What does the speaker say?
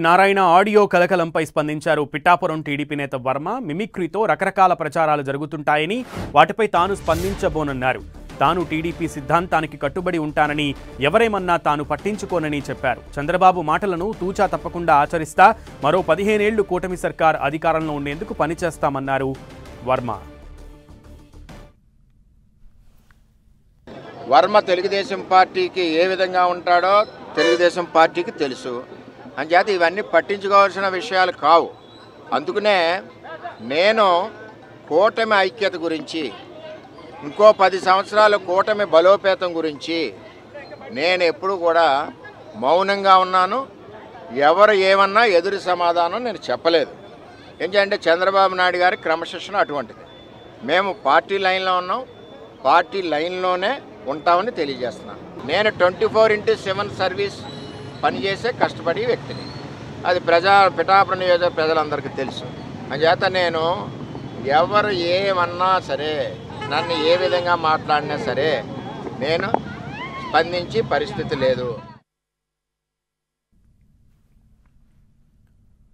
Narayana audio కలకలంపై స్పందించారు. Pithapuram TDP నేత వర్మ మిమిక్రీతో రకరకాల ప్రచారాలు జరుగుతుంటాయని వాటిపై తాను స్పందించబోనన్నారు. తాను టీడీపీ సిద్ధాంతానికి కట్టుబడి ఉంటానని, ఎవరేమన్నా తాను పట్టించుకోనని చెప్పారు. చంద్రబాబు మాటలను తూచా తప్పకుండా ఆచరిస్తా, మరో 15 ఏళ్లు కూటమి సర్కార్ అధికారంలో ఉండేందుకు పనిచేస్తామన్నారు వర్మ. వర్మ తెలుగుదేశం పార్టీకి ఏ విధంగా ఉంటాడో తెలుగుదేశం పార్టీకి తెలుసు. అంచేత ఇవన్నీ పట్టించుకోవాల్సిన విషయాలు కావు. అందుకనే నేను కూటమి ఐక్యత గురించి, ఇంకో 10 సంవత్సరాల కూటమి బలోపేతం గురించి నేను ఎప్పుడు కూడా మౌనంగా ఉన్నాను. ఎవరు ఏమన్నా ఎదురు సమాధానం నేను చెప్పలేదు. ఏంటంటే చంద్రబాబు నాయుడు గారి క్రమశిక్షణ అటువంటిది. మేము పార్టీ లైన్లో ఉన్నాం, పార్టీ లైన్లోనే ఉంటామని తెలియజేస్తున్నాను. నేను 24/7 సర్వీస్ పనిచేసే కష్టపడే వ్యక్తిని. అది పిఠాపురం నియోజక ప్రజలందరికీ తెలుసు. అందుచేత నేను ఎవరు ఏమన్నా సరే, నన్ను ఏ విధంగా మాట్లాడినా సరే నేను స్పందించే పరిస్థితి లేదు.